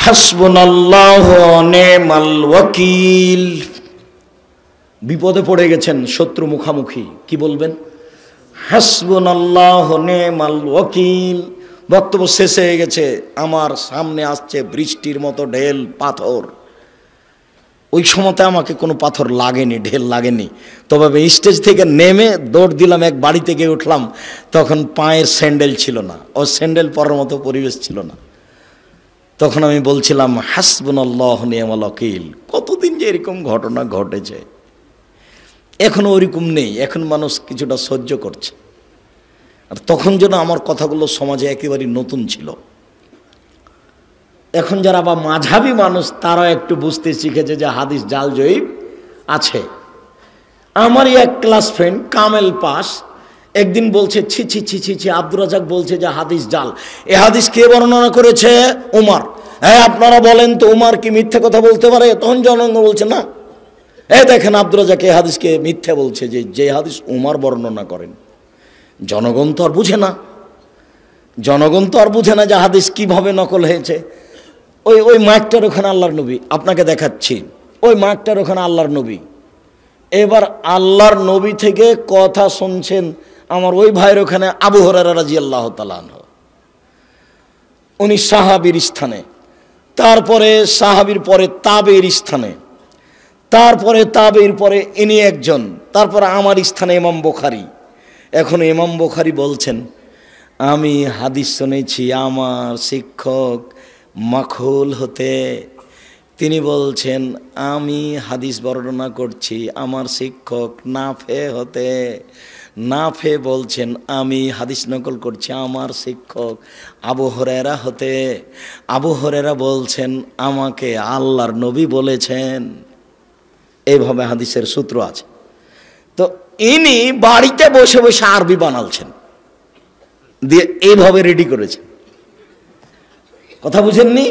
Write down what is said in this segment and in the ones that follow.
হাসবুনাল্লাহু ওয়া নি'মাল ওয়াকিল। বিপদে পড়ে গেছেন, শত্রু মুখামুখি, কি বলবেন? হাসবুনাল্লাহু ওয়া নি'মাল ওয়াকিল। বক্তব্য শেষ হয়ে গেছে, আমার সামনে আসছে বৃষ্টির মতো ঢেল পাথর। ওই সময়তে আমাকে কোনো পাথর লাগেনি, ঢেল লাগেনি, তবে স্টেজ থেকে নেমে দৌড় দিলাম, এক বাড়িতে গিয়ে উঠলাম, তখন পায়ের স্যান্ডেল ছিল না, ও স্যান্ডেল পরার মতো পরিবেশ ছিল না। তখন আমি বলছিলাম হাসবুনাল্লাহু ওয়া নি'মাল ওয়াকিল। কতদিন যে এরকম ঘটনা ঘটেছে, এখন ওইরকম নেই, এখন মানুষ কিছুটা সহ্য করছে। আর তখন যেন আমার কথাগুলো সমাজে একেবারেই নতুন ছিল। এখন যারা বা মাঝহাবি মানুষ, তারা একটু বুঝতে শিখেছে যে হাদিস জাল জয়ীব আছে। আমারই এক ক্লাস ফ্রেন্ড কামেল পাস একদিন বলছে, ছি ছি ছি ছি ছি, আব্দুর রাজ্জাক বলছে যে হাদিস জাল। এ হাদিস কে বর্ণনা করেছে? উমর। হ্যাঁ, আপনারা বলেন তো উমর কি মিথ্যে কথা বলতে পারে? তখন জনগণ বলছে না। দেখেন আব্দুর রাজ্জাক এই হাদিসকে মিথ্যে বলছে, যে হাদিস উমর বর্ণনা করেন। জনগণ তো আর বুঝে না, জনগণ তো আর বুঝে না যে হাদিস কিভাবে নকল হয়েছে। ওই মাইকটার ওখানে আল্লাহর নবী, আপনাকে দেখাচ্ছি, ওই মাইকটার ওখানে আল্লাহর নবী। এবার আল্লাহর নবী থেকে কথা শুনছেন আমার ওই ভাইয়ের ওখানে আবু হুরায়রা রাদিয়াল্লাহু তাআলা আনহু, উনি সাহাবীর স্থানে, তারপরে সাহাবীর পরে তাবেঈর স্থানে, তারপরে তাবেঈর পরে ইনি একজন, তারপরে আমার স্থানে ইমাম বুখারী। এখন ইমাম বুখারী বলছেন, আমি হাদিস শুনেছি আমার শিক্ষক মাখুল হতে। তিনি বলছেন আমি হাদিস বর্ণনা করছি আমার শিক্ষক নাফে হতে। নাফে বলছেন আমি হাদিস নকল করছি আমার শিক্ষক আবু হুরায়রা হতে। আবু হুরায়রা বলছেন আমাকে আল্লাহর নবী বলেছেন। এইভাবে হাদিসের সূত্র আছে। তো ইনি বাড়িতে বসে বসে আরবি বানালছেন, দিয়ে এইভাবে রেডি করেছেন। কথা বুঝেননি?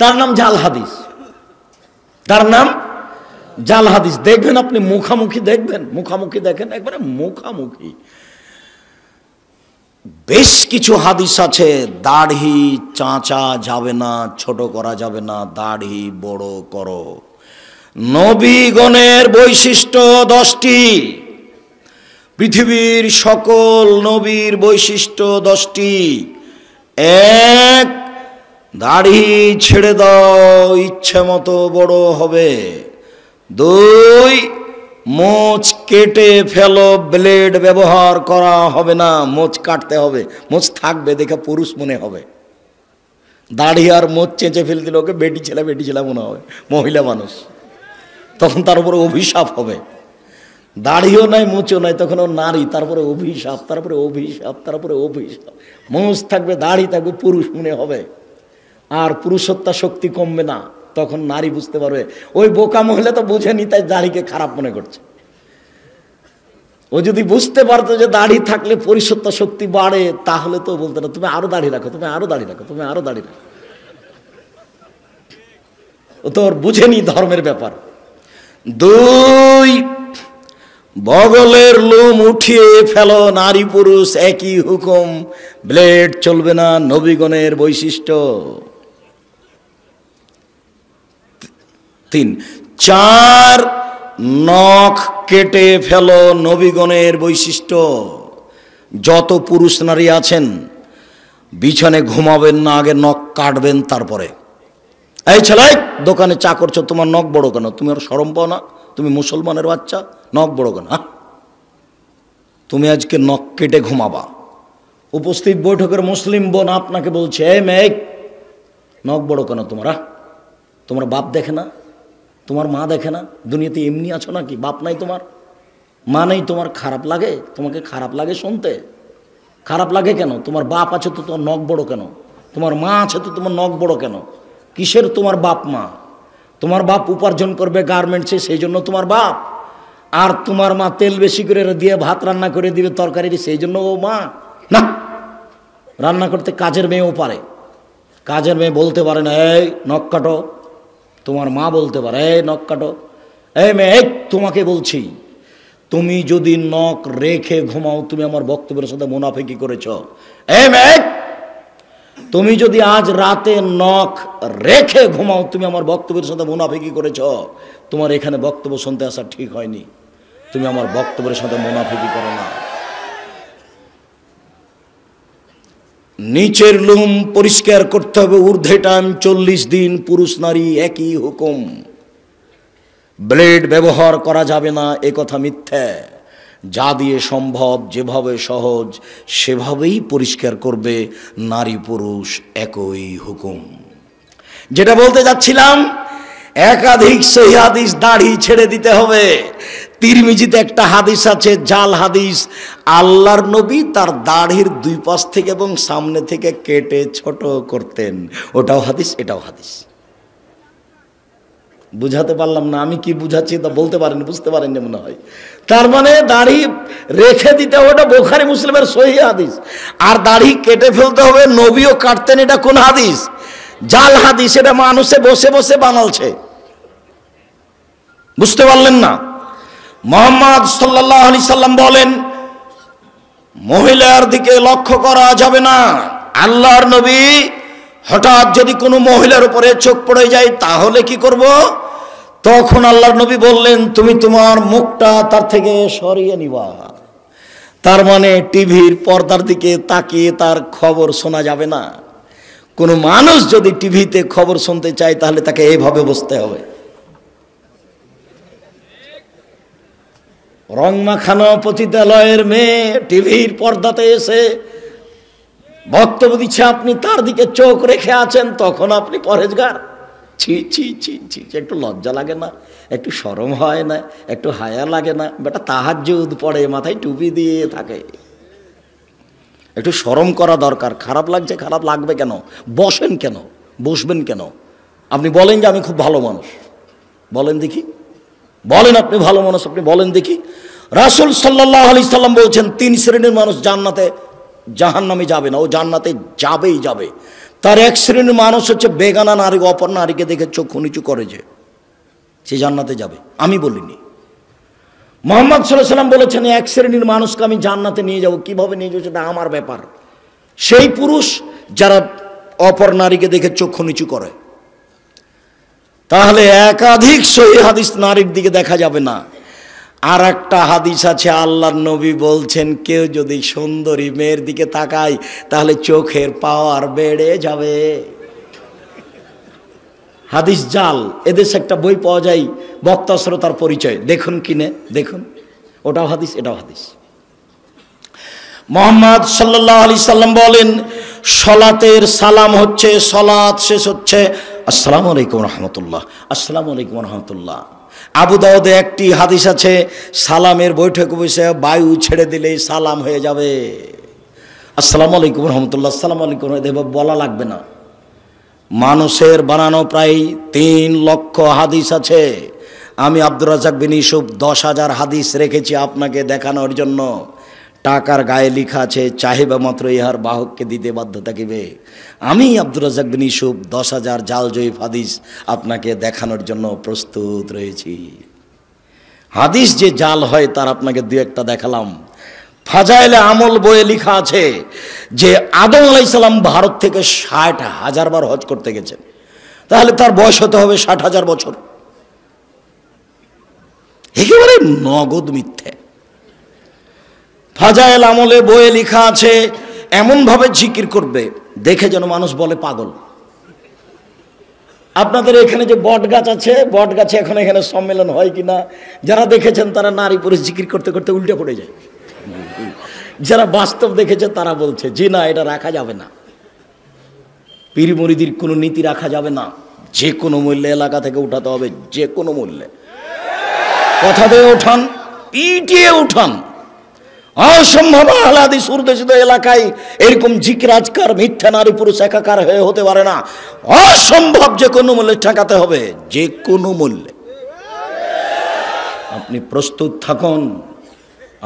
তার নাম জাল হাদিস, তার নাম জাল হাদিস। দেখবেন আপনি মুখামুখি দেখবেন, মুখামুখি দেখেন, একবারে মুখামুখি। বেশ কিছু হাদিস আছে, দাড়ি চাঁচা যাবে না, ছোট করা যাবে না, দাড়ি বড় করো। নবীগণের বৈশিষ্ট্য 10টি, পৃথিবীর সকল নবীর বৈশিষ্ট্য 10টি। 1, দাড়ি ছেড়ে দাও, ইচ্ছে মতো বড় হবে। 2, মোচ কেটে ফেলো, ব্লেড ব্যবহার করা হবে না, মোচ কাটতে হবে, মোচ থাকবে দেখে পুরুষ মনে হবে। দাড়ি আর মোচ চেঁচে ফেল দিলে ওকে বেটি ছেলে মনে হবে, মহিলা মানুষ, তখন তার উপরে অভিশাপ হবে। দাড়িও নাই মোচও নাই, তখন ও নারী, তারপরে অভিশাপ, তারপরে অভিশাপ, তারপরে অভিশাপ। মোচ থাকবে, দাড়ি থাকবে, পুরুষ মনে হবে, আর পুরুষত্বা শক্তি কমবে না। তখন নারী বুঝতে পারবে, ওই বোকা মহিলা তো বুঝেনি, তাই দাড়িকে খারাপ মনে করছে। ও যদি বুঝতে পারতো যে দাড়ি থাকলে পুরুষত্বা শক্তি বাড়ে, তাহলে তো বলতো না তুমি আরো দাড়ি রাখো, তুমি আরো দাড়ি রাখো, তুমি আরো দাড়ি রাখো। ও তো ওর বুঝেনি ধর্মের ব্যাপার। 2, বগলের লোম উঠিয়ে ফেলো, নারী পুরুষ একই হুকুম, ব্লেড চলবে না, নবীগণের বৈশিষ্ট্য। 3, 4, নখ কেটে ফেলো, নবীগণের বৈশিষ্ট্য। যত পুরুষ নারী আছেন বিছানে ঘুমাবেন না, আগে নখ কাটবেন, তারপরে। এই ছেলে, দোকানে চা করছো, তোমার নখ বড় কেন? তুমি আর শরম পাও না? তুমি মুসলমানের বাচ্চা, নখ বড় কেন? তুমি আজকে নখ কেটে ঘুমাবা। উপস্থিত বৈঠকের মুসলিম বোন আপনাকে বলছে, এই মেয়ে, নখ বড় কেন তোমার? তোমার বাপ দেখে না? তোমার মা দেখে না? দুনিয়াতে এমনি আছো নাকি? বাপ নাই তোমার, মা নেই তোমার? খারাপ লাগে? তোমাকে খারাপ লাগে শুনতে? খারাপ লাগে কেন? তোমার বাপ আছে তো তোমার নখ বড় কেন? তোমার মা আছে তো তোমার নখ বড় কেন? কিসের তোমার বাপ মা? তোমার বাপ উপার্জন করবে গার্মেন্টসে, সেই জন্য তোমার বাপ। আর তোমার মা তেল বেশি করে দিয়ে ভাত রান্না করে দিবে তরকারি, সেই জন্য ও মা না। রান্না করতে কাজের মেয়েও পারে, কাজের মেয়ে বলতে পারে না এই নখ কাটো। তোমার মা বলতে পারে এই নখ কাটো। এই মেয়ে, তোমাকে বলছি, তুমি যদি নখ রেখে ঘুমাও, তুমি আমার বক্তব্যের সাথে মুনাফিকি করেছ। এই মেয়ে, তুমি যদি আজ রাতে নখ রেখে ঘুমাও, তুমি আমার বক্তব্যের সাথে মুনাফিকি করেছ। তোমার এখানে বক্তব্য শুনতে আসা ঠিক হয়নি। তুমি আমার বক্তব্যের সাথে মুনাফিকি করো না। নিচের লুম পরিষ্কার করতে হবে, ঊর্ধ্বে টান 40 দিন, পুরুষ নারী একই হুকুম। ব্লেড ব্যবহার করা যাবে না, এ কথা মিথ্যা। যা দিয়ে সম্ভব, যেভাবে সহজ সেভাবেই পরিষ্কার করবে। নারী পুরুষ একই হুকুম। যেটা বলতে যাচ্ছিলাম, একাধিক সহিহ হাদিস, দাড়ি ছেড়ে দিতে হবে। তিরমিজিতে একটা হাদিস আছে, জাল হাদিস। আল্লাহর নবী তার দাড়ির 2 পাশ থেকে এবং সামনে থেকে কেটে ছোট করতেন। ওটাও হাদিস, এটাও হাদিস। বুঝাতে পারলাম না? আমি কি বুঝাচ্ছি তা বলতে পারেন, বুঝতে পারেন মনে হয়। তার মানে দাড়ি রেখে দিতে হবে, ওটা বুখারী মুসলিমের সহিহ হাদিস। আর দাড়ি কেটে ফেলতে হবে, নবীও কাটতেন, এটা কোন হাদিস? জাল হাদিস। এটা মানুষে বসে বসে বানালছে। বুঝতে পারলেন না? মুহাম্মদ সাল্লাল্লাহু আলাইহি সাল্লাম বলেন, মহিলার দিকে লক্ষ্য করা যাবে না। আল্লাহর নবী হঠাৎ যদি কোনো মহিলার উপরে চোখ পড়ে যায় তাহলে কি করব? তখন আল্লাহর নবী বললেন, তুমি তোমার মুখটা তার থেকে সরিয়ে নিবা। তার মানে টিভির পর্দার দিকে তাকিয়ে তার খবর শোনা যাবে না। কোনো মানুষ যদি টিভিতে খবর শুনতে চায় তাহলে তাকে এইভাবে বসতে হবে। রং মাখানো পতিতালয়ের মেয়ে টিভির পর্দাতে এসে বক্তব্য দিচ্ছে, আপনি তার দিকে চোখ রেখে আছেন, তখন আপনি পরহেজগার? ছি ছি ছি ছি। একটু লজ্জা লাগে না? একটু শরম হয় না? একটু হায়া লাগে না? বেটা তাহাজ্জুদ পড়ে, মাথায় টুপি দিয়ে থাকে, একটু শরম করা দরকার। খারাপ লাগছে, খারাপ লাগবে কেন? বসেন কেন? বসবেন কেন? আপনি বলেন যে আমি খুব ভালো মানুষ, বলেন দেখি। বলেন আপনি ভালো মানুষ, আপনি বলেন দেখি। রাসূল সাল্লাল্লাহু আলাইহি সাল্লাম বলছেন, 3 শ্রেণীর মানুষ জান্নাতে, জাহান্নামে যাবে না, ও জান্নাতে যাবেই যাবে। তার 1 শ্রেণীর মানুষ হচ্ছে বেগানা নারী, অপর নারীকে দেখে চক্ষু নিচু করে, যে সে জান্নাতে যাবে। আমি বলিনি, মুহাম্মদ সাল্লাল্লাহু আলাইহি সাল্লাম বলেছেন 1 শ্রেণীর মানুষকে আমি জান্নাতে নিয়ে যাব। কিভাবে নিয়ে যাবো সেটা আমার ব্যাপার। সেই পুরুষ যারা অপর নারীকে দেখে চক্ষু নিচু করে। তাহলে একাধিক সহিহ হাদিস, নারীর দিকে দেখা যাবে না। আর একটা হাদিস আছে, আল্লাহর নবী বলছেন, কেউ যদি সুন্দরী মেয়ের দিকে তাকায় তাহলে চোখের পাওয়ার বেড়ে যাবে। হাদিস জাল। এদেশে একটা বই পাওয়া যায়, বক্তা শ্রোতার পরিচয়, দেখুন কিনে দেখুন। ওটাও হাদিস, এটাও হাদিস। মুহাম্মদ সাল্লাল্লাহু আলাইহি সাল্লাম বলেন, সালাতের সালাম হচ্ছে, সালাত শেষ হচ্ছে আসসালামু আলাইকুম রাহমাতুল্লাহ, আসসালামু আলাইকুম রাহমাতুল্লাহ। আবু দাউদে একটি হাদিস আছে, সালামের বৈঠকে বসে বায়ু ছেড়ে দিলেই সালাম হয়ে যাবে। আসসালামু আলাইকুম রাহমাতুল্লাহ, আসসালামু আলাইকুম বলা লাগবে না। মানুষের বানানো প্রায় 3 লক্ষ হাদিস আছে। আমি আব্দুর রাজ্জাক বিন ইউসুফ 10,000 হাদিস রেখেছি আপনাকে দেখানোর জন্য। টাকার গায়ে লেখা আছে, চাহিবা মাত্র ইহার বাহককে দিতে বাধ্য থাকিবে। আমি আব্দুর রাজ্জাক বিন ইউসুফ 10,000 জাল জয়ীফ হাদিস আপনাকে দেখানোর জন্য প্রস্তুত রয়েছি। হাদিস যে জাল হয় তার আপনাকে 2-1টা দেখালাম। ফাজাইলে আমল বইয়ে লেখা আছে যে আদম আলাইহিস সালাম ভারত থেকে 60,000 বার হজ করতে গেছেন, তাহলে তার বয়স হতে হবে 60,000 বছর। একেবারে নগদ মিথ্যে। ফাজাইল আমলে বইয়ে লেখা আছে এমনভাবে জিকির করবে দেখে যেন মানুষ বলে পাগল। আপনাদের এখানে যে বট গাছ আছে, বট গাছে এখন এখানে সম্মেলন হয় কিনা, যারা দেখেছেন তারা নারী পুরুষ জিকির করতে করতে উল্টে পড়ে যায়। যারা বাস্তব দেখেছে তারা বলছে জি না, এটা রাখা যাবে না। পীর মুরিদির কোনো নীতি রাখা যাবে না, যে কোনো মূল্যে এলাকা থেকে উঠাতে হবে, যে কোনো মূল্যে। কথা দিয়ে উঠান, পিটিয়ে উঠান। অসম্ভব আহলাদি সুরদেশিত এলাকায় এরকম জিকির আজকার মিথ্যা নারী পুরুষ একাকার হয়ে হতে পারে না। অসম্ভব, যে কোনো মূল্যে ঠেকাতে হবে, যে কোনো মূল্যে। আপনি প্রস্তুত থাকুন।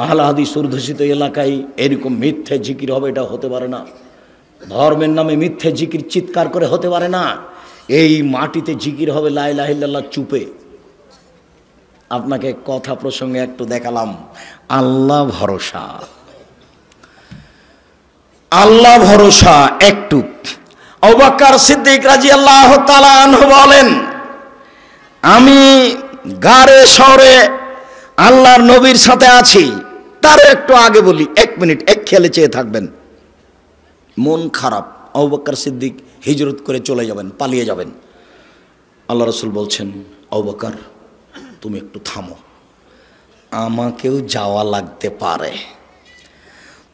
আহলাদি সুরদেশিত এলাকায় এরকম মিথ্যে জিকির হবে, এটা হতে পারে না। ধর্মের নামে মিথ্যে জিকির চিৎকার করে হতে পারে না। এই মাটিতে জিকির হবে লা ইলাহা ইল্লাল্লাহ চুপে। আপনাকে কথা প্রসঙ্গে একটু দেখালাম। আল্লাহ ভরসা, আল্লাহ ভরসা একটু। আবু বকর সিদ্দিক রাদিয়াল্লাহু তাআলা আনহু বলেন, আমি গারে শহরে আল্লাহর নবীর সাথে আছি। তার একটু আগে বলি, 1 মিনিট এক খেয়ালে চেয়ে থাকবেন। মন খারাপ, আবু বকর সিদ্দিক হিজরত করে চলে যাবেন, পালিয়ে যাবেন। আল্লাহ রাসূল বলছেন, আবু বকর তুমি একটু থামো, আমাকেও যাওয়া লাগতে পারে।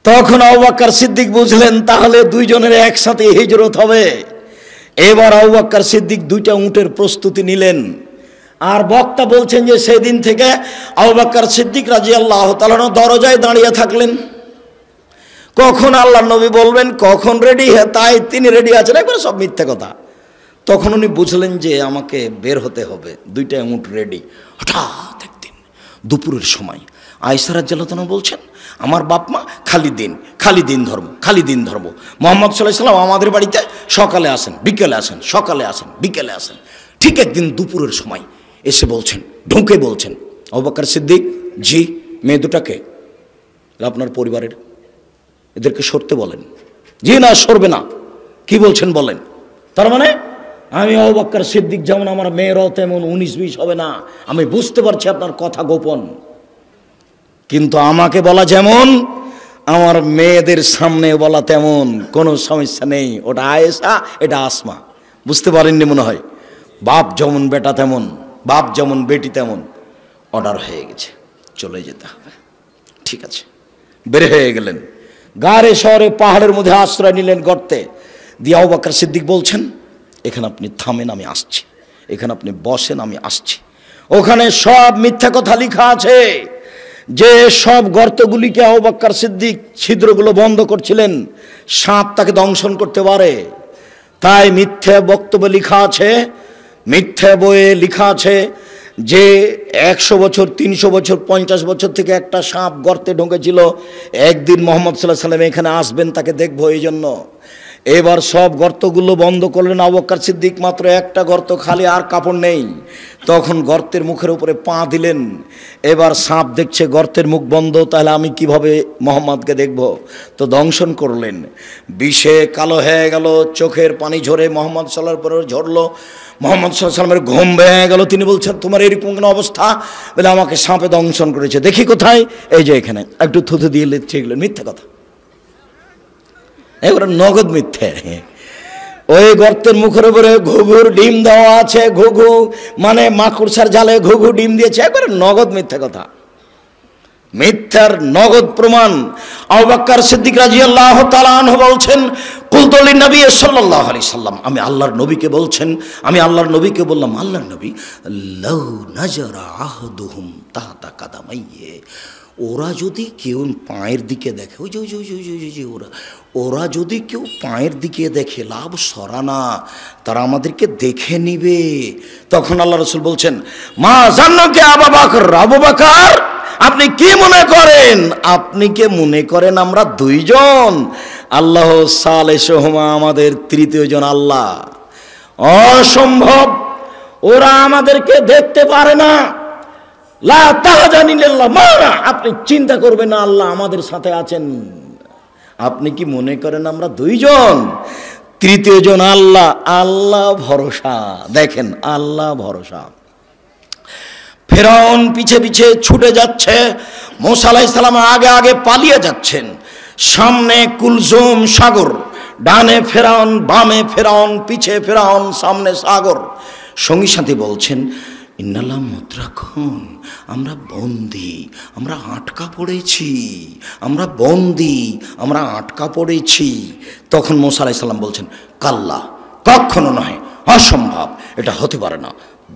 তখন আবু বকর সিদ্দিক বুঝলেন তাহলে দুইজনের একসাথে হিজরত হবে। এবার আবু বকর সিদ্দিক 2টা উটের প্রস্তুতি নিলেন। আর বক্তা বলছেন যে সেদিন থেকে আবু বকর সিদ্দিক রাদিয়াল্লাহু তাআলা দরজায় দাঁড়িয়ে থাকলেন, কখন আল্লাহর নবী বলবেন, কখন রেডি, তাই তিনি রেডি আছেন। একবার সব মিথ্যা কথা। তখন উনি বুঝলেন যে আমাকে বের হতে হবে, 2টা উট রেডি। হঠাৎ একদিন দুপুরের সময় আয়েশা রাদিয়াল্লাহু তাআলা বলছেন, আমার বাপ মা খালি দিন ধর্ম, খালি দিন ধর্ম। মুহাম্মদ সাল্লাল্লাহু আলাইহি ওয়াসাল্লাম আমাদের বাড়িতে সকালে আসেন, বিকেলে আসেন, সকালে আসেন, বিকেলে আসেন। ঠিক একদিন দুপুরের সময় এসে বলছেন, ঢুকে বলছেন, আবু বকর সিদ্দিক, জি মেয়ে দুটাকে আপনার পরিবারের, এদেরকে সরতে বলেন। জি না, সরবে না। কি বলছেন বলেন? তার মানে আমি আবু বকর সিদ্দিক যেমন, আমার মেয়েরাও তেমন 19-20 হবে না। আমি বুঝতে পারছি আপনার কথা গোপন, কিন্তু আমাকে বলা যেমন আমার মেয়েদের সামনে বলা তেমন, কোনো সমস্যা নেই। ওটা আয়েশা, এটা আসমা। বুঝতে পারেননি মনে হয়। বাপ যেমন বেটা তেমন, বাপ যেমন বেটি তেমন। অর্ডার হয়ে গেছে, চলে যেতে হবে। ঠিক আছে, বের হয়ে গেলেন। গারে শহরে পাহাড়ের মধ্যে আশ্রয় নিলেন, গর্তে। দিয়ে আবু বকর সিদ্দিক বলছেন, এখানে আপনি থামেন, আমি আসছি। এখানে আপনি বসেন, আমি আসছি। ওখানে সব মিথ্যা কথা লেখা আছে, যে সব গর্তগুলিকে আবু বকর সিদ্দিক ছিদ্রগুলো বন্ধ করছিলেন, সাপ তাকে দংশন করতে পারে। তাই মিথ্যা বক্তব্য লেখা আছে, মিথ্যা বইয়ে লেখা আছে যে 100 বছর, 300 বছর, 50 বছর থেকে একটা সাপ গর্তে ঢুকেছিল। একদিন মুহাম্মদ সাল্লাল্লাহু আলাইহি ওয়াসাল্লাম এখানে আসবেন, তাকে দেখবো এই জন্য। এবার সব গর্তগুলো বন্ধ করলেন আবু বকর সিদ্দিক, মাত্র একটা গর্ত খালি, আর কাপড় নেই। তখন গর্তের মুখের উপরে পা দিলেন। এবার সাপ দেখছে গর্তের মুখ বন্ধ, তাহলে আমি কিভাবে মুহাম্মদকে দেখব? তো দংশন করলেন। বিষে কালো হয়ে গেল, চোখের পানি ঝরে মুহাম্মদ সাল্লাল্লাহু আলাইহি ওয়াসাল্লামের ঝরলো। মুহাম্মদ সাল্লাল্লাহু আলাইহি ওয়াসাল্লামের ঘুম ভেঙে গেল। তিনি বলছেন, তোমার এরকম কেন অবস্থা? বলে, আমাকে সাপে দংশন করেছে। দেখি কোথায়? এই যে এখানে। একটু থুথু দিয়ে লিখছে। এগুলো মিথ্যা কথা, এবার নগদ মিথ্যে। ওই গর্তের মুখের উপরে ঘুঘুর ডিম দেওয়া আছে। ঘুঘু মানে মাকড়সার জালে ঘুঘু ডিম দিয়েছে। একবারে নগদ মিথ্যা কথা, মিথ্যার নগদ প্রমাণ। আবু বকর সিদ্দিক রাদিয়াল্লাহু তাআলা আনহু বলছেন, কুলতু লিন-নবী সাল্লাল্লাহু আলাইহি সাল্লাম, আমি আল্লাহর নবীকে বলছেন, আমি আল্লাহর নবীকে বললাম, আল্লাহর নবী, লাউ নাজারা আহদুহুম তাহতা কাদামাইয়ে, ওরা যদি কেউ পায়ের দিকে দেখে, ওই যে ওরা যদি কেউ পায়ের দিকে দেখে, লাভ সরানা, তারা আমাদেরকে দেখে নিবে। তখন আল্লাহ রাসূল বলছেন, মা জান্নাকে আবু বকর, আবু বকর আপনি কি মনে করেন? আপনি কে মনে করেন আমরা 2 জন? আল্লাহ সালেহুমা, আমাদের 3য় জন আল্লাহ। অসম্ভব, ওরা আমাদেরকে দেখতে পারে না। লা তাহজানিল্লাহ মানা, আপনি চিন্তা করবেন না, আল্লাহ আমাদের সাথে আছেন। আপনি কি মনে করেন আমরা 2 জন? 3য় জন আল্লাহ। আল্লাহ ভরসা, দেখেন আল্লাহ ভরসা। ফেরাউন পিছে পিছে ছুটে যাচ্ছে, মূসা আলাইহিস সালাম আগে আগে পালিয়ে যাচ্ছেন। সামনে কুলজুম সাগর, ডানে ফেরাউন, বামে ফেরাউন, পিছে ফেরাউন, সামনে সাগর। সঙ্গী সাথী বলছেন, ইন্নাল্লাহ মুদ্রাকুন, আমরা বন্দী, আমরা আটকা পড়েছি, আমরা বন্দী, আমরা আটকা পড়েছি। তখন মূসা আলাইহিস সালাম বলছেন, কাল্লা, কখনো নয়, অসম্ভব, এটা হতে পারে না।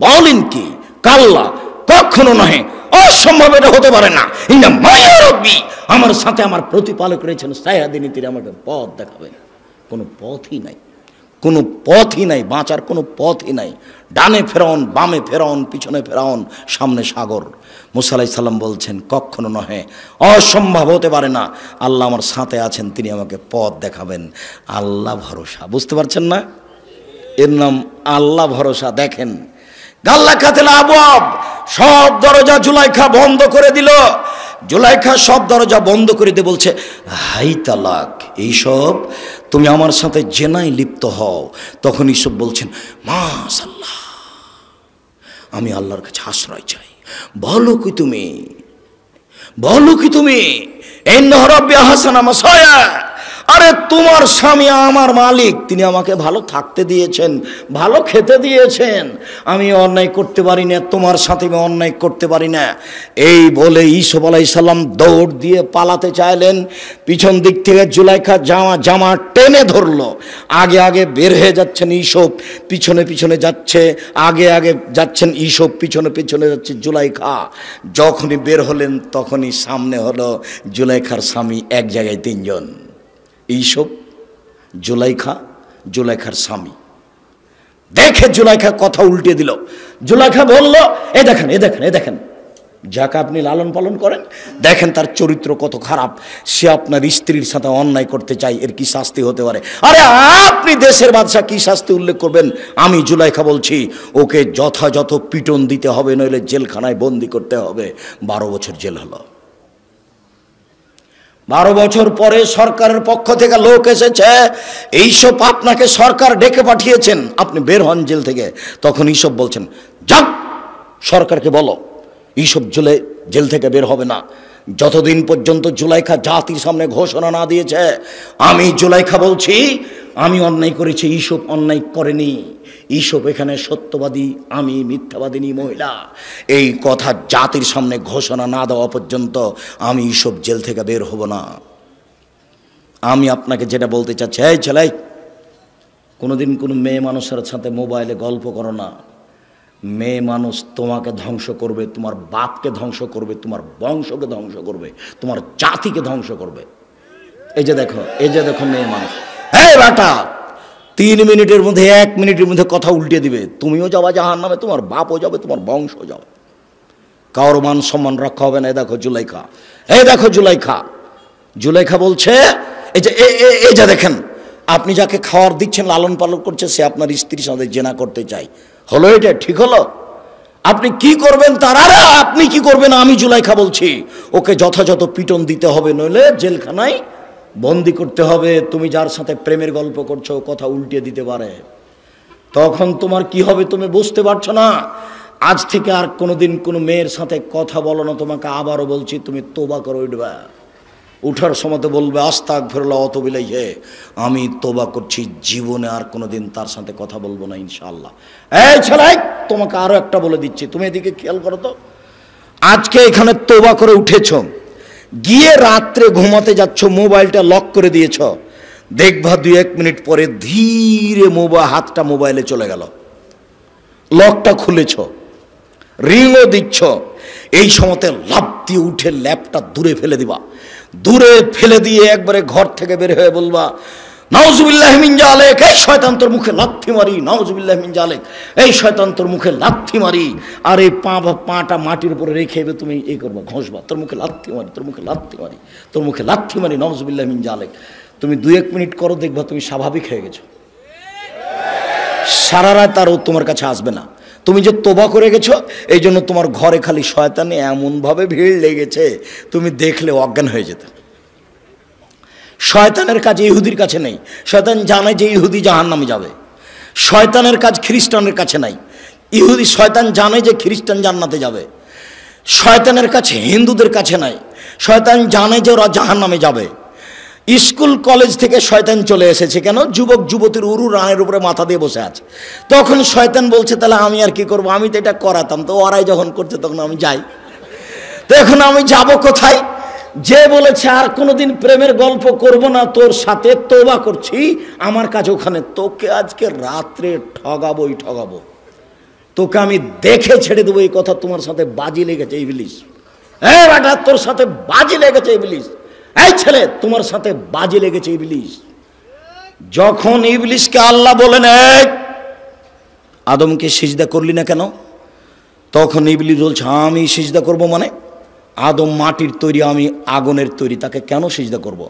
বলেন কি? কাল্লা, কখনো নয়, অসম্ভব, এটা হতে পারে না। ইন্না মায়া রাব্বি, আমার সাথে আমার প্রতিপালক রয়েছেন, সায়াদিনী, তিনি আমাকে পথ দেখাবেন। কোনো পথই নাই, কোনো পথই নাই, বাঁচার কোনো পথই নাই। ডানে ফেরাউন, বামে ফেরাউন, পিছনে ফেরাউন, সামনে সাগর। মূসা আলাইহিস সালাম বলছেন, কখনো নহে, অসম্ভব, হতে পারে না। আল্লাহ আমার সাথে আছেন, তিনি আমাকে পথ দেখাবেন। আল্লাহ ভরসা, বুঝতে পারছেন না? এর নাম আল্লাহ ভরসা। দেখেন, গাল্লা কাতেলা আবওয়াব, সব দরজা জুলাইখা বন্ধ করে দিল। জুলাইখা সব দরজা বন্ধ করে দিয়ে বলছে, হাই তালাক, এইসব তুমি আমার সাথে জেনায় লিপ্ত হও। তখন ইউসুফ বলছেন, মাশাআল্লাহ, আমি আল্লাহর কাছে আশ্রয় চাই। বলো কি তুমি, বলো কি তুমি? ইন্নাহু রাব্বি আহসানা মাসায়া, আরে তোমার স্বামী আমার মালিক, তিনি আমাকে ভালো থাকতে দিয়েছেন, ভালো খেতে দিয়েছেন, আমি অন্যায় করতে পারি না, তোমার সাথে আমি অন্যায় করতে পারি না। এই বলে ইউসুফ আলাইহিস সালাম দৌড় দিয়ে পালাতে চাইলেন। পিছন দিক থেকে জুলাইখা জামা টেনে ধরলো। আগে আগে বের হয়ে যাচ্ছেন ইউসুফ, পিছনে পিছনে যাচ্ছে, আগে আগে যাচ্ছেন ইউসুফ, পিছনে পিছনে যাচ্ছে জুলাইখা। যখনই বের হলেন তখনই সামনে হলো জুলাইখার স্বামী, এক জায়গায় তিনজন, ইউসুফ, জুলাইখা, জুলাইখার স্বামী। দেখে জুলাইখা কথা উল্টে দিল। জুলাইখা বলল, এ দেখেন, এ দেখেন, এ দেখেন, যাকে আপনি লালন পালন করেন, দেখেন তার চরিত্র কত খারাপ, সে আপনার স্ত্রীর সাথে অন্যায় করতে চাই, এর কি শাস্তি হতে পারে? আরে আপনি দেশের বাদশা, কি শাস্তি উল্লেখ করবেন? আমি জুলাইখা বলছি, ওকে যথাযথ পিটন দিতে হবে, নইলে জেলখানায় বন্দি করতে হবে। 12 বছর জেল হলো। 12 বছর পরে সরকারের পক্ষ থেকে লোক এসেছে, এইসব আপনাকে সরকার ডেকে পাঠিয়েছেন, আপনি বের হন জেল থেকে। তখন ইউসুফ বলছেন, যাক, সরকারকে বলো ইউসুফ জেল থেকে বের হবে না যতদিন পর্যন্ত জুলাইখা জাতির সামনে ঘোষণা না দিয়েছে। আমি জুলাইখা বলছি, আমি অন্যায় করেছি, ইউসুফ অন্যায় করেনি। ইউসুফ এখানে সত্যবাদী, আমি মিথ্যাবাদিনী মহিলা। এই কথা জাতির সামনে ঘোষণা না দেওয়া পর্যন্ত আমি ইউসুফ জেল থেকে বের হব না। আমি আপনাকে যেটা বলতে চাচ্ছি, এই ছেলে, কোনোদিন কোনো মেয়ে মানুষের সাথে মোবাইলে গল্প করো না। মেয়ে মানুষ তোমাকে ধ্বংস করবে, তোমার বাপকে ধ্বংস করবে, তোমার বংশকে ধ্বংস করবে, তোমার জাতিকে ধ্বংস করবে। এই যে দেখো, এই যে দেখো মেয়ে মানুষ, হ্যাঁ বেটা, 3 মিনিটের মধ্যে, 1 মিনিটের মধ্যে কথা উল্টে দিবে। তুমিও যাবা জাহান্নামে, তোমার বাপও যাবে, তোমার বংশ যাবে, কারোর মান সম্মান রক্ষা হবে না। এই দেখো জুলাইখা, এই দেখো জুলাইখা। জুলাইখা বলছে, এই যে দেখেন, আপনি যাকে খাওয়ার দিচ্ছেন, লালন পালন করছে, সে আপনার স্ত্রীর সাথে জেনা করতে চাই। হলো এটা? ঠিক হলো? আপনি কি করবেন তার? আরে আপনি কি করবেন? আমি জুলাইখা বলছি, ওকে যথাযথ পিটন দিতে হবে, নইলে জেলখানায় বন্দি করতে হবে। তুমি যার সাথে প্রেমের গল্প করছো, কথা উল্টে দিতে পারে। তখন তোমার কি হবে তুমি বুঝতে পারছো না। আজ থেকে আর কোনোদিন কোনো মেয়ের সাথে কথা বলো না। তোমাকে আবারও বলছি, তুমি তোবা করে উঠবা। উঠার সময় তো বলবে, আস্তাগফিরুল্লাহ ওয়া আতুবু ইলাইহি, আমি তোবা করছি, জীবনে আর কোনোদিন তার সাথে কথা বলবো না ইনশাআল্লাহ। এই ছেলে, তোমাকে আরো একটা বলে দিচ্ছি, তুমি এদিকে খেয়াল করো তো। আজকে এখানে তোবা করে উঠেছ, গিয়ে রাত্রে ঘুমাতে যাচ্ছ, মোবাইলটা লক করে দিয়েছ, দেখবা 2-1 মিনিট পরে ধীরে হাতটা মোবাইলে চলে গেল, লকটা খুলেছ, রিংও দিচ্ছ। এই সময়তে লাফ দিয়ে উঠে ল্যাপটা দূরে ফেলে দিবা। দূরে ফেলে দিয়ে একবারে ঘর থেকে বের হয়ে বলবা, নাউজুবিল্লাহি মিন জালিক, এই শয়তান তোর মুখে লাথি মারি, নাউজুবিল্লাহি মিন জালিক, এই শয়তান তোর মুখে লাথি মারি। আর এই পাটা মাটির উপরে রেখে তুমি এই করবা, ঘষবা, তোর মুখে লাথি মারি, তোর মুখে লাথি মারি, তোর মুখে লাথি মারি, নাউজুবিল্লাহি মিন জালিক। তুমি 2-1 মিনিট করো, দেখবা তুমি স্বাভাবিক হয়ে গেছো। সারা রাত আর তোমার কাছে আসবে না। তুমি যে তোবা করে গেছো, এই জন্য তোমার ঘরে খালি শয়তানে এমনভাবে ভিড় লেগেছে, তুমি দেখলে অজ্ঞান হয়ে যেতে। শয়তানের কাজ ইহুদির কাছে নেই। শয়তান জানে যে ইহুদি জাহান্নামে যাবে। শয়তানের কাজ খ্রিস্টানের কাছে নাই। শয়তান জানে যে খ্রিস্টান জান্নাতে যাবে। শয়তানের কাছে হিন্দুদের কাছে নাই। শয়তান জানে যে ওরা জাহান্নামে যাবে। স্কুল কলেজ থেকে শয়তান চলে এসেছে, কেন? যুবক যুবতীর উরু রানের উপরে মাথা দিয়ে বসে আছে। তখন শয়তান বলছে, তাহলে আমি আর কি করবো, আমি তো এটা করাতাম, তো ওরাই যখন করছে তখন আমি যাই, তো এখন আমি যাব কোথায়? যে বলেছে আর কোনোদিন প্রেমের গল্প করব না তোর সাথে, তওবা করছি, আমার কাছে ওখানে, তোকে আজকে রাত্রে ঠগাবোই ঠগাবো, তোকে আমি দেখে ছেড়ে দেবো। এই কথা তোমার সাথে বাজি লেগেছে ইবলিস। এই বেটা, তোর সাথে বাজি লেগেছে ইবলিস। এই ছেলে, তোমার সাথে বাজি লেগেছে ইবলিস। যখন ইবলিসকে আল্লাহ বলেন, এই আদমকে সিজদা করলি না কেন? তখন ইবলিস বলছে, আমি সিজদা করব মানে? আদম মাটির তৈরি, আমি আগুনের তৈরি, তাকে কেন সিজদা করব?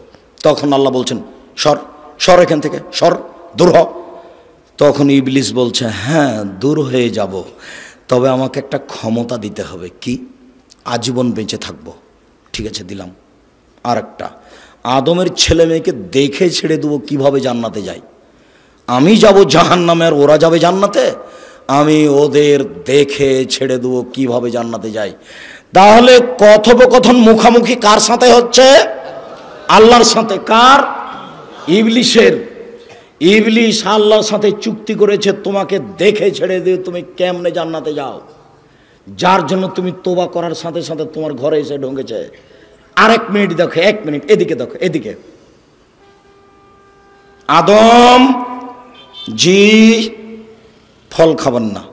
তখন আল্লাহ বলছেন, সর সর এখান থেকে, সর, দূর হ। তখন ইবলিস বলছে, হ্যাঁ দূর হয়ে যাব, তবে আমাকে একটা ক্ষমতা দিতে হবে। কি? আজীবন বেঁচে থাকবো। ঠিক আছে, দিলাম। আর একটা, আদমের ছেলে মেয়েকে দেখে ছেড়ে দেবো কিভাবে জান্নাতে যায়। আমি যাব জাহান্নামে আর ওরা যাবে জান্নাতে? আমি ওদের দেখে ছেড়ে দেবো কিভাবে জান্নাতে যায়। তাহলে কথোপকথন মুখামুখি কার সাথে হচ্ছে? আল্লাহর সাথে। কার? ইবলিশের। ইবলিশ আল্লাহর সাথে চুক্তি করেছে তোমাকে দেখে ছেড়ে দিয়ে তুমি কেমনে জান্নাতে যাও, যার জন্য তুমি তোবা করার সাথে সাথে তোমার ঘরে এসে ঢুকেছে। আর 1 মিনিট দেখো, 1 মিনিট এদিকে দেখো, এদিকে। আদম জি ফল খাবেন না,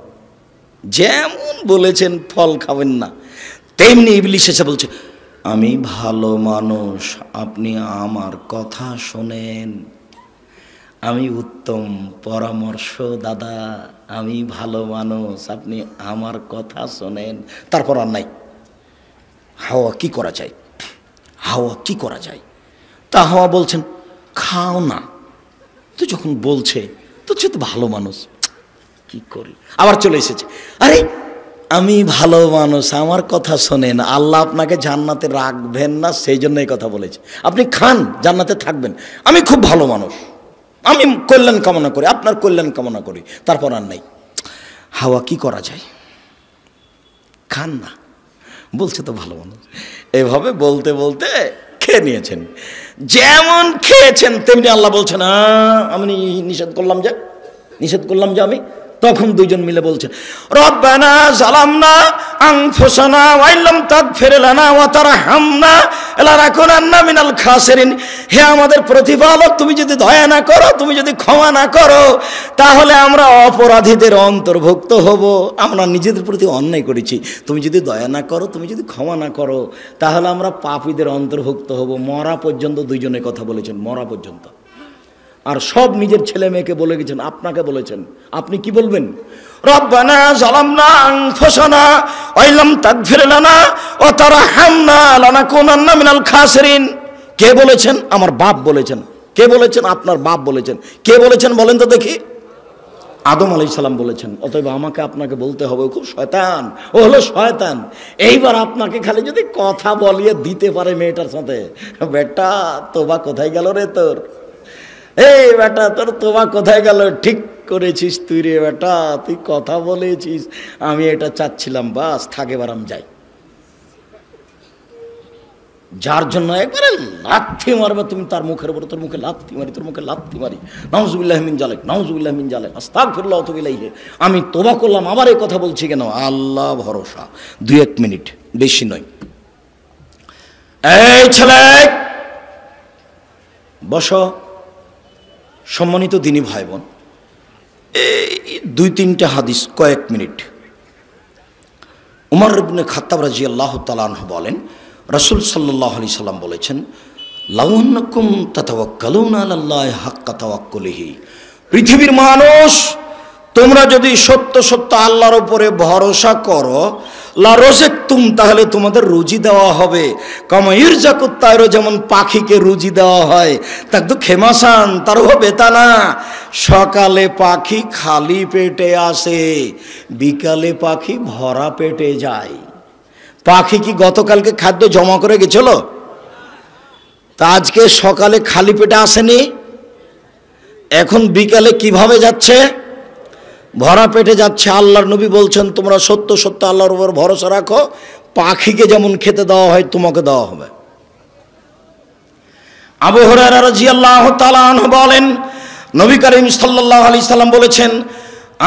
যেমন বলেছেন ফল খাবেন না, তেমনি ইবলিশ এসে বলছে আমি ভালো মানুষ, আপনি আমার কথা শোনেন, আমি উত্তম পরামর্শদাতা, আমি ভালো মানুষ, আপনি আমার কথা শোনেন। তারপর আর নাই। হাওয়া কি করা যায়? হাওয়া কি করা যায়? তা হাওয়া বলছেন খাও না। তো যখন বলছে তো সে তো ভালো মানুষ, কি করি? আবার চলে এসেছে, আরে আমি ভালো মানুষ, আমার কথা শোনেন, আল্লাহ আপনাকে জান্নাতে রাখবেন না সেই জন্য এই কথা বলেছে, আপনি খান জান্নাতে থাকবেন, আমি খুব ভালো মানুষ, আমি কল্যাণ কামনা করি, আপনার কল্যাণ কামনা করি। তারপর আর নাই। হাওয়া কি করা যায়? খান না, বলছে তো ভালো মানুষ। এভাবে বলতে বলতে খেয়ে নিয়েছেন। যেমন খেয়েছেন তেমনি আল্লাহ বলছেন আমি নিষেধ করলাম যে আমি। তখন দুইজন মিলে বলছে রব্বানা জালামনা আনফুসানা ওয়া ইল্লাম তাগফির লানা ওয়া তারহামনা লানাকুনান্না মিনাল খাসিরিন। হে আমাদের প্রতিপালক, তুমি যদি দয়া না করো, তুমি যদি ক্ষমা না করো, তাহলে আমরা অপরাধীদের অন্তর্ভুক্ত হব। আমরা নিজেদের প্রতি অন্যায় করেছি, তুমি যদি দয়া না করো, তুমি যদি ক্ষমা না করো, তাহলে আমরা পাপীদের অন্তর্ভুক্ত হব। মরা পর্যন্ত দুইজনে কথা বলেছেন, মরা পর্যন্ত। আর সব নিজের ছেলে মেয়েকে বলে গেছেন, আপনাকে বলেছেন। আপনি কি বলবেন? রব্বানা জালামনা আনফুসানা ওয়া ইল্লাম তাগফির লানা ওয়া তারহামনা লানাকুনান্না মিনাল খাসিরিন। কে বলেছেন? আমার বাপ বলেছেন। কে বলেছেন? আপনার বাপ বলেছেন। কে বলেছেন বলেন তো দেখি? আদম আলাইহিস সালাম বলেছেন। অতএব আমাকে আপনাকে বলতে হবে খুব শয়তান, ও হলো শয়তান। এইবার আপনাকে খালি যদি কথা বলিয়ে দিতে পারে মেয়েটার সাথে, বেটা তোবা কোথায় গেল রে তোর, এই বেটা তোর তোবা কোথায় গেল, ঠিক করেছিস তুই রে বেটা, তুই কথা বলেছিস, আমি এটা চাচ্ছিলাম, বাস থাক এবার আমি যাই। যার জন্য একবারে লাথি মারবে তুমি তার মুখের উপর, তোর মুখে লাথি মারি, তোর মুখে লাথি মারি, নাউজুবিল্লাহ মিন জালিক, নাউজুবিল্লাহ মিন জালিক, আস্তাগফিরুল্লাহ ওয়া আতুবু ইলাইহি। আমি তোবা করলাম, আবার এই কথা বলছি কেন? আল্লাহ ভরসা। 2-1 মিনিট, বেশি নয়। এই ছেলে বসো। সম্মানিত দিনী ভাই বোন, এই 2-3টা হাদিস, কয়েক মিনিট। উমর ইবনে খাত্তাব রাদিয়াল্লাহু তাআলা আনহু বলেন, রাসূল সাল্লাল্লাহু আলাইহি সাল্লাম বলেছেন, লাউ আন্নাকুম তাতাওয়াক্কালুনা আলাল্লাহি হাক্কা তাওয়াক্কুলিহি। পৃথিবীর মানুষ, তোমরা যদি সত্য সত্য আল্লাহর উপরে ভরসা করো, লা রাযাকতুম, তাহলে তোমাদের রুজি দেওয়া হবে। কামা ইরযাকুত তায়র, যেমন পাখিকে রুজি দেওয়া হয়। তাক তো খেমাসান তার হবে তা না। সকালে পাখি খালি পেটে আসে, বিকালে পাখি ভরা পেটে যায়। পাখি কি গতকালকে খাদ্য জমা করে গেছিল? তা আজকে সকালে খালি পেটে আসেনি, এখন বিকালে কিভাবে যাচ্ছে? ভরা পেটে যাচ্ছে। আল্লাহর নবী বলছেন, তোমরা সত্য সত্য আল্লাহর উপর ভরসা রাখো, পাখিকে যেমন খেতে দেওয়া হয় তোমাকে দেওয়া হবে। আবু হুরায়রা রাদিয়াল্লাহু তাআলা আনহু বলেন, নবী করিম সাল্লাল্লাহু আলাইহি সাল্লাম বলেছেন,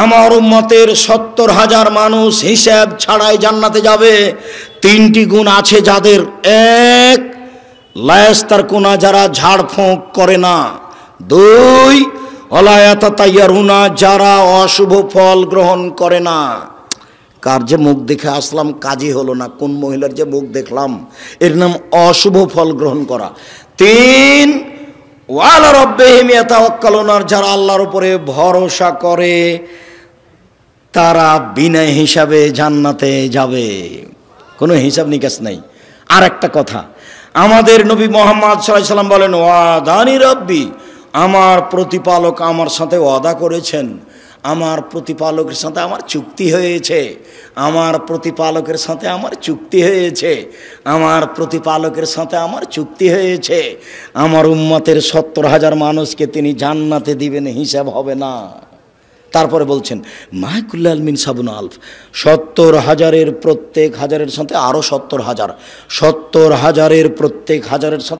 আমার উম্মতের 70,000 মানুষ হিসাব ছাড়াই জান্নাতে যাবে। 3টি গুণ আছে যাদের। 1, লায়াস্তার কোনা, যারা ঝাড়ফুঁক করে না। 2, অলায়াতাতাইয়ারুনা, যারা অশুভ ফল গ্রহণ করে না। কার যে মুখ দেখে আসলাম কাজই হলো না, কোন মহিলার যে মুখ দেখলাম, এর নাম অশুভ ফল গ্রহণ করা। 3, ওয়ালা রাব্বিহিম ইয়াতাওয়াক্কালুন, যারা আল্লাহর উপরে ভরসা করে তারা বিনা হিসাবে জান্নাতে যাবে, কোনো হিসাব নিকাশ নাই। আর একটা কথা, আমাদের নবী মুহাম্মদ সাল্লাল্লাহু আলাইহি সাল্লাম বলেন, ওয়াদানি রাব্বি, আমার প্রতিপালক আমার সাথে ওয়াদা করেছেন, আমার প্রতিপালকের সাথে আমার চুক্তি হয়েছে, আমার প্রতিপালকের সাথে আমার চুক্তি হয়েছে, আমার প্রতিপালকের সাথে আমার চুক্তি হয়েছে, আমার উম্মতের 70,000 মানুষকে তিনি জান্নাতে দিবেন, হিসাব হবে না। তারপরে বলছেন মাহকুল্লাল মিন সাবুন আলফ, 70,000-এর প্রত্যেক হাজারের সাথে আরও 70,000, 70,000-এর প্রত্যেক হাজারের সাথে